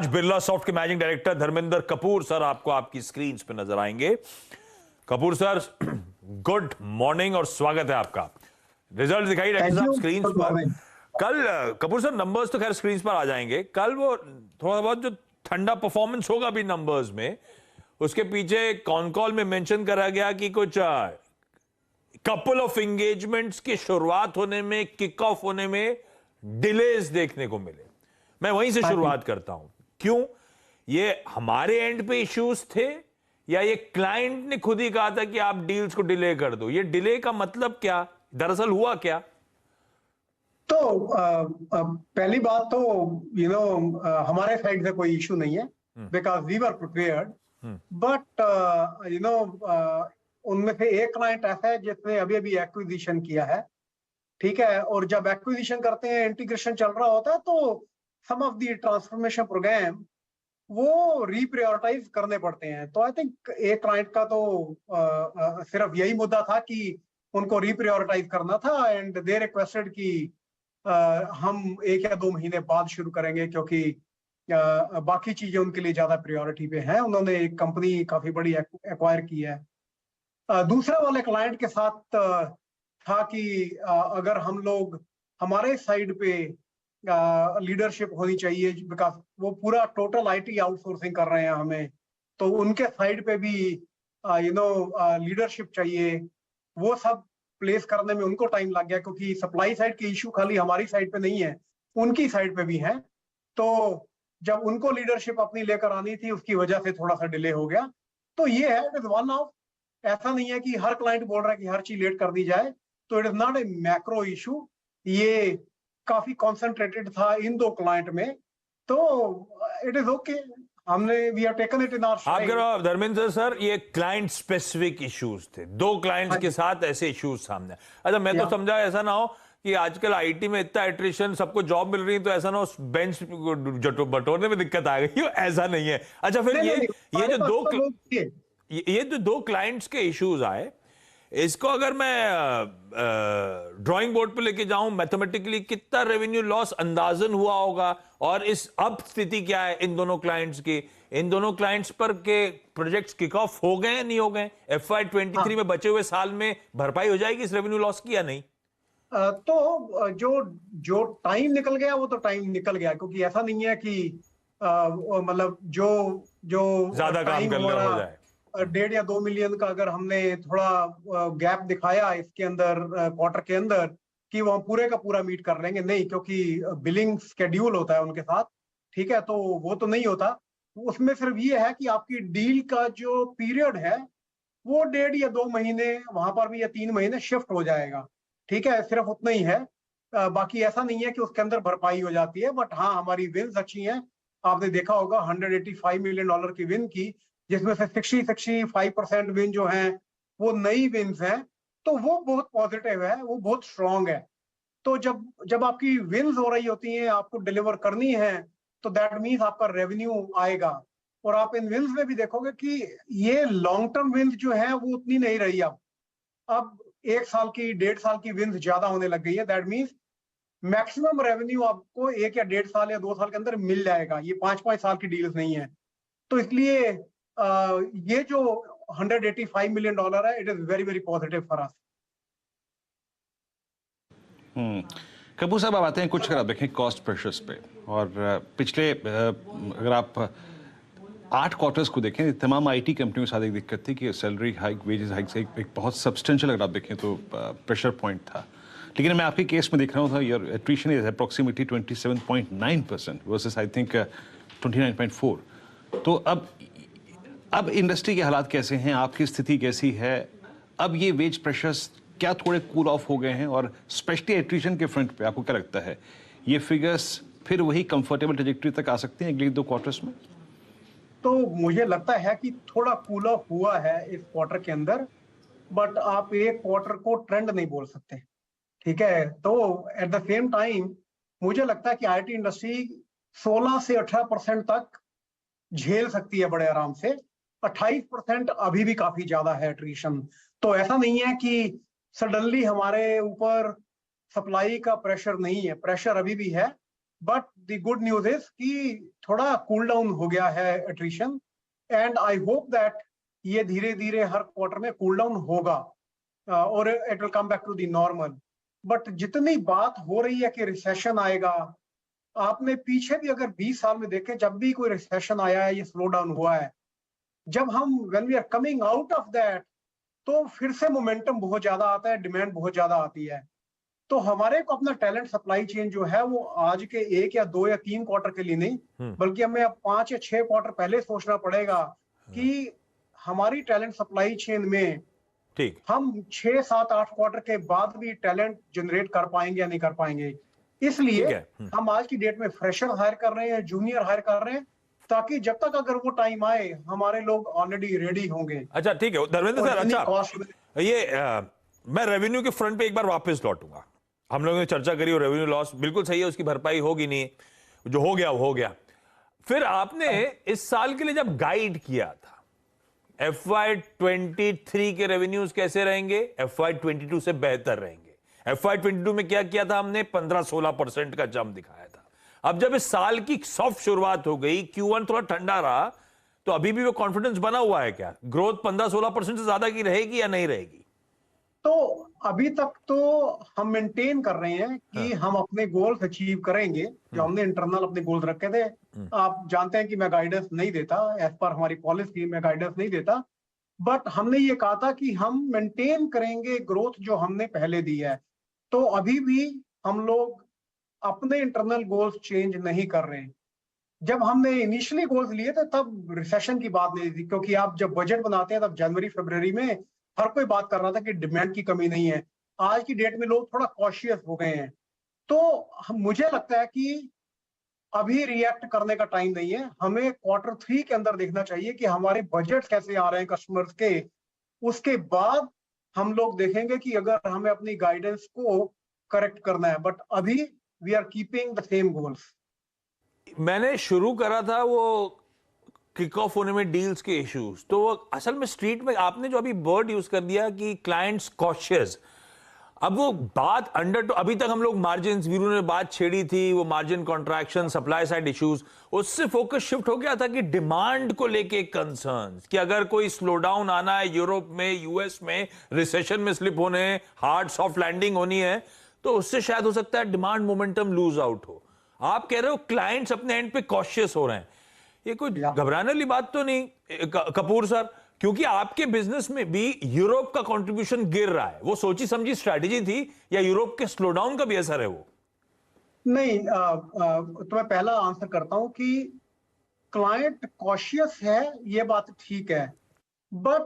Birla soft के managing director Dharmendra Kapoor sir आपको आपकी स्क्रीन पे नजर आएंगे। कपूर सर, गुड मॉर्निंग और स्वागत है आपका। रिजल्ट दिखाई डायरेक्टर साहब स्क्रीन पर। कल कपूर सर नंबर्स तो खैर स्क्रीन पर आ जाएंगे, कल वो थोड़ा बहुत जो ठंडा परफॉर्मेंस होगा भी नंबर्स में, उसके पीछे कॉन कॉल में मेंशन करा गया कि कुछ कपल ऑफ एंगेजमेंट्स की शुरुआत होने में, किक ऑफ होने में डिलेज देखने को मिले। मैं वहीं से शुरुआत करता हूं। क्यों? ये हमारे एंड पे इश्यूज थे या ये क्लाइंट ने खुद ही कहा था कि आप डील्स को डिले कर दो? ये डिले का मतलब क्या, दरअसल हुआ क्या? तो पहली बात तो हमारे साइड से कोई इशू नहीं है, because we were prepared. But उनमें से एक क्लाइंट ऐसा है जिसने अभी अभी एक्विजिशन किया है, ठीक है। और जब एक्विजिशन करते हैं, इंटीग्रेशन चल रहा होता है, तो सम ऑफ द ट्रांसफॉर्मेशन प्रोग्राम वो रिप्रायोरिटाइज करने पड़ते हैं। तो आई थिंक एक क्लाइंट का तो सिर्फ यही मुद्दा था कि उनको रिप्रायोरिटाइज करना था, एंड दे रिक्वेस्टेड कि हम 1 या 2 महीने बाद शुरू करेंगे, क्योंकि बाकी चीजें उनके लिए ज्यादा प्रायोरिटी पे हैं। उन्होंने एक कंपनी काफी बड़ी एक्वायर की है। दूसरे वाले क्लाइंट के साथ था कि अगर हम लोग, हमारे साइड पे लीडरशिप होनी चाहिए, बिकॉज वो पूरा टोटल आईटी आउटसोर्सिंग कर रहे हैं हमें, तो उनके साइड पे भी लीडरशिप चाहिए। वो सब प्लेस करने में उनको टाइम लग गया, क्योंकि सप्लाई साइड के इशू खाली हमारी साइड पे नहीं है, उनकी साइड पे भी है। तो जब उनको लीडरशिप अपनी लेकर आनी थी, उसकी वजह से थोड़ा सा डिले हो गया। तो ये है, इट इज वन ऑफ, ऐसा नहीं है कि हर क्लाइंट बोल रहा है कि हर चीज लेट कर दी जाए। तो it is not a macro issue, ये काफी कॉन्सेंट्रेटेड था इन 2 क्लाइंट में। तो इट इज ओके, हमने we have taken it in our आप करो धर्मेंद्र सर, ये क्लाइंट स्पेसिफिक इश्यूज थे, 2 क्लाइंट्स के साथ ऐसे इश्यूज सामने। अच्छा, मैं तो समझा ऐसा ना हो कि आजकल आईटी में इतना एट्रिशन, सबको जॉब मिल रही है, तो ऐसा ना हो बेंच बटोरने में दिक्कत आ गई हो, ऐसा नहीं है। अच्छा, फिर ये जो 2 क्लाइंट्स के इश्यूज आए, इसको अगर मैं ड्राइंग बोर्ड पे लेके जाऊं, मैथमेटिकली कितना रेवेन्यू लॉस अंदाजन हुआ होगा, और इस अब स्थिति क्या है इन दोनों क्लाइंट्स की? इन दोनों क्लाइंट्स पर के प्रोजेक्ट्स किक ऑफ हो गए नहीं हो गए? FY23 में बचे हुए साल में भरपाई हो जाएगी इस रेवेन्यू लॉस की या नहीं? तो जो टाइम निकल गया वो तो टाइम निकल गया, क्योंकि ऐसा नहीं है कि मतलब जो ज्यादा काम कर ले हो जाए। 1.5 या 2 मिलियन का अगर हमने थोड़ा गैप दिखाया इसके अंदर, क्वार्टर के अंदर, कि वो पूरे का पूरा मीट कर लेंगे, नहीं, क्योंकि बिलिंग स्केड्यूल होता है उनके साथ, ठीक है। तो वो तो नहीं होता, उसमें सिर्फ ये है कि आपकी डील का जो पीरियड है वो 1.5 या 2 महीने वहां पर भी, या 3 महीने शिफ्ट हो जाएगा, ठीक है। सिर्फ उतना ही है, बाकी ऐसा नहीं है कि उसके अंदर भरपाई हो जाती है। बट हाँ, हमारी विन्स अच्छी हैं। आपने देखा होगा $185 मिलियन की विन की, जिसमें से 65% विन जो है वो नई विन्स हैं। तो वो बहुत पॉजिटिव है, वो बहुत स्ट्रॉन्ग है। तो जब आपकी विन्स हो रही होती हैं, आपको डिलीवर करनी है, तो दैट मीन्स आपका रेवेन्यू आएगा। और आप इन विन्स में भी देखोगे कि ये लॉन्ग टर्म विन्स जो है वो उतनी नहीं रही। अब 1 साल की, 1.5 साल की विन्स ज्यादा होने लग गई है। दैट मीन्स मैक्सिमम रेवेन्यू आपको 1 या 1.5 साल या 2 साल के अंदर मिल जाएगा। ये 5-5 साल की डील्स नहीं है। तो इसलिए ये जो $185 मिलियन है, it is very very positive for us. Kapoor साहब, आप आते हैं कुछ, अगर आप देखें कॉस्ट प्रेशर्स पे, और पिछले अगर आप 8 क्वार्टर्स को देखें, तमाम आईटी कंपनियों के साथ एक दिक्कत थी कि सैलरी हाइक, वेजेस हाइक से एक बहुत सब्सटेंशियल, अगर आप देखें तो प्रेशर पॉइंट था। लेकिन मैं आपके केस में देख रहा हूँ, your attrition is approximately 27.9% versus I think 29.4। तो अब इंडस्ट्री के हालात कैसे हैं, आपकी स्थिति कैसी है? अब ये वेज प्रेशर्स क्या थोड़े कूल ऑफ हो गए हैं? और स्पेशली एट्रिशन के फ्रंट पे आपको क्या लगता है, ये फिगर्स फिर वही कंफर्टेबल ट्रैजेक्टरी तक आ सकते हैं अगले 2 क्वार्टर्स में? तो मुझे लगता है कि थोड़ा कूल ऑफ हुआ है इस क्वार्टर के अंदर, बट आप एक क्वार्टर को ट्रेंड नहीं बोल सकते, ठीक है। तो एट द सेम टाइम मुझे लगता है कि आईटी इंडस्ट्री 16 से 18% तक झेल सकती है बड़े आराम से। 28% अभी भी काफी ज्यादा है एट्रिशन। तो ऐसा नहीं है कि सडनली हमारे ऊपर सप्लाई का प्रेशर नहीं है, प्रेशर अभी भी है। But the good news is कि थोड़ा कूल डाउन हो गया है attrition, and I hope that ये धीरे धीरे हर क्वार्टर में कूल डाउन होगा और it will come back to the normal. But जितनी बात हो रही है कि रिसेशन आएगा, आपने पीछे भी अगर 20 साल में देखें, जब भी कोई रिसेशन आया है, ये स्लो डाउन हुआ है, जब हम when we are coming out of that, तो फिर से मोमेंटम बहुत ज्यादा आता है, डिमांड बहुत ज्यादा आती है। तो हमारे को अपना टैलेंट सप्लाई चेन जो है वो आज के 1 या 2 या 3 क्वार्टर के लिए नहीं, बल्कि हमें अब 5 या 6 क्वार्टर पहले सोचना पड़ेगा कि हमारी टैलेंट सप्लाई चेन में ठीक हम 6, 7, 8 क्वार्टर के बाद भी टैलेंट जनरेट कर पाएंगे या नहीं कर पाएंगे। इसलिए हम आज की डेट में फ्रेशर हायर कर रहे हैं, जूनियर हायर कर रहे हैं, ताकि जब तक अगर वो टाइम आए हमारे लोग ऑलरेडी रेडी होंगे। अच्छा ठीक है धर्मेंद्र सर, अच्छा ये मैं रेवेन्यू के फ्रंट पे एक बार वापस लौटूंगा। हम लोगों ने चर्चा करी और रेवेन्यू लॉस बिल्कुल सही है, उसकी भरपाई होगी नहीं, जो हो गया वो हो गया। फिर आपने इस साल के लिए जब गाइड किया था, FY23 के रेवेन्यूज कैसे रहेंगे, FY22 से बेहतर रहेंगे। FY22 में क्या किया था हमने, 15-16% का जंप दिखाया था। अब जब इस साल की सॉफ्ट शुरुआत हो गई, Q1 थोड़ा ठंडा रहा, तो अभी भी वो कॉन्फिडेंस बना हुआ है क्या, ग्रोथ 15-16% से ज्यादा की रहेगी या नहीं रहेगी? तो अभी तक तो हम मेंटेन कर रहे हैं कि हम अपने गोल्स अचीव करेंगे, जो हमने इंटरनल अपने गोल्स रखे थे। आप जानते हैं कि मैं गाइडेंस नहीं देता, एज पर हमारी पॉलिसी मैं गाइडेंस नहीं देता, बट हमने ये कहा था कि हम मेंटेन करेंगे ग्रोथ जो हमने पहले दी है। तो अभी भी हम लोग अपने इंटरनल गोल्स चेंज नहीं कर रहे। जब हमने इनिशियली गोल्स लिए थे तब रिसेशन की बात नहीं थी, क्योंकि आप जब बजट बनाते हैं तब जनवरी फरवरी में हर कोई बात कर रहा था कि डिमांड की कमी नहीं है। आज की डेट में लोग थोड़ा कॉशियस हो गए हैं। तो मुझे लगता है कि अभी रिएक्ट करने का टाइम नहीं है, हमें Q3 के अंदर देखना चाहिए कि हमारे बजट कैसे आ रहे हैं कस्टमर्स के। उसके बाद हम लोग देखेंगे कि अगर हमें अपनी गाइडेंस को करेक्ट करना है, बट अभी we are keeping the same goals. मैंने शुरू करा था वो किक ऑफ होने में डील्स के इश्यूज, तो वो असल में स्ट्रीट में आपने जो अभी वर्ड यूज कर दिया कि क्लाइंट्स कॉशियस, अब वो बात अंडर तो अभी तक हम लोग मार्जिन, वीरू ने बात छेड़ी थी, वो margin contraction, supply side issues, उससे फोकस शिफ्ट हो गया था कि डिमांड को लेके कंसर्न्स, कि अगर कोई स्लो डाउन आना है यूरोप में, यूएस में, रिसेशन में स्लिप होने, हार्ड सॉफ्ट लैंडिंग होनी है, तो उससे शायद हो सकता है डिमांड मोमेंटम लूज आउट हो। आप कह रहे हो क्लाइंट्स अपने एंड पे कॉशियस हो रहे हैं, ये कोई घबराने वाली बात तो नहीं कपूर सर? क्योंकि आपके बिजनेस में भी यूरोप का कंट्रीब्यूशन गिर रहा है, वो सोची समझी स्ट्रैटेजी थी या यूरोप के स्लो डाउन का भी असर है वो? नहीं, तो मैं पहला आंसर करता हूं कि क्लाइंट कॉशियस है, ये बात ठीक है, बट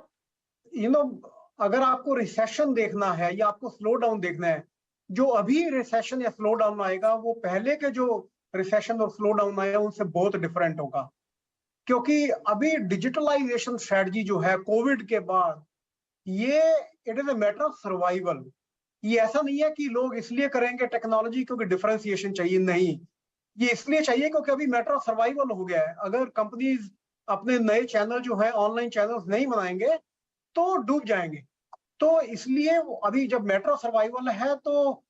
अगर आपको रिसेशन देखना है या आपको स्लो डाउन देखना है, जो अभी रिसेशन या स्लो डाउन आएगा वो पहले के जो रिसेशन और स्लो डाउन आया उनसे बहुत डिफरेंट होगा। क्योंकि अभी डिजिटलाइजेशन स्ट्रेटजी जो है कोविड के बाद, ये it is a matter of survival. ये ऐसा नहीं है कि लोग इसलिए करेंगे टेक्नोलॉजी क्योंकि डिफरेंशिएशन चाहिए, नहीं, ये इसलिए चाहिए क्योंकि अभी मैटर ऑफ सर्वाइवल हो गया है। अगर कंपनीज अपने नए चैनल जो है, ऑनलाइन चैनल्स नहीं बनाएंगे तो डूब जाएंगे। तो इसलिए अभी जब मैटर ऑफ सर्वाइवल है तो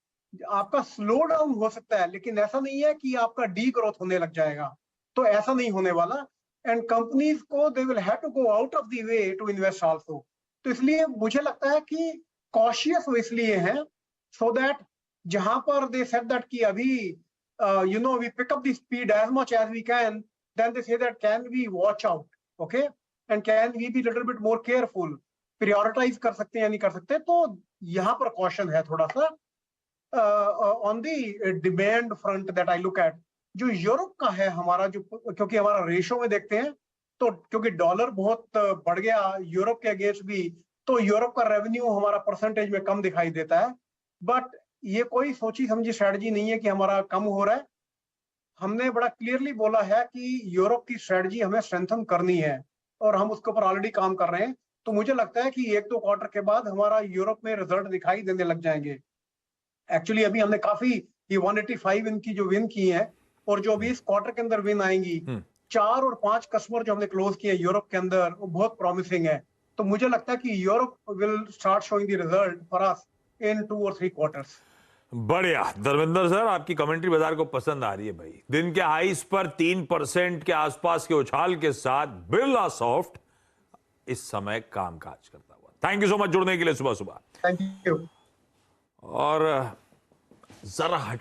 आपका स्लो डाउन हो सकता है, लेकिन ऐसा नहीं है कि आपका डी ग्रोथ होने लग जाएगा, तो ऐसा नहीं होने वाला। एंड कंपनीज को they will have to go out of the way to invest also. तो इसलिए मुझे लगता है कि कॉशियस वो इसलिए हैं सो दैट जहां पर दे सेड दैट कि अभी we pick up the speed as much as we can, then they say that can we watch out, okay, and can we be little bit more careful, prioritize कर सकते हैं या नहीं कर सकते। तो यहाँ पर कॉशन है थोड़ा सा on the demand front that I look at. जो यूरोप का है हमारा, जो क्योंकि हमारा रेशो में देखते हैं तो क्योंकि डॉलर बहुत बढ़ गया यूरोप के अगेंस्ट भी, तो यूरोप का रेवेन्यू हमारा परसेंटेज में कम दिखाई देता है। बट ये कोई सोची समझी स्ट्रेटजी नहीं है कि हमारा कम हो रहा है। हमने बड़ा क्लियरली बोला है कि यूरोप की स्ट्रेटजी हमें स्ट्रेंथन करनी है और हम उसके ऊपर ऑलरेडी काम कर रहे हैं। तो मुझे लगता है कि 1-2 क्वार्टर के बाद हमारा यूरोप में रिजल्ट दिखाई देने लग जाएंगे। एक्चुअली अभी हमने काफी ये 185 इनकी जो विन की है, और जो अभी इस क्वार्टर के अंदर विन आएंगी, 4 और 5 कस्टमर जो हमने क्लोज किए यूरोप के अंदर, वो बहुत प्रॉमिसिंग है। तो मुझे लगता है कि Europe will start showing the result for us in 2 और 3 क्वार्टर्स। बढ़िया धर्मेंद्र सर, आपकी कमेंट्री बाजार को पसंद आ रही है भाई। दिन के हाईस पर 3% के आसपास के उछाल के साथ बिरला सॉफ्ट इस समय कामकाज करता हुआ। थैंक यू सो मच जुड़ने के लिए सुबह सुबह। Thank you. और जरा हट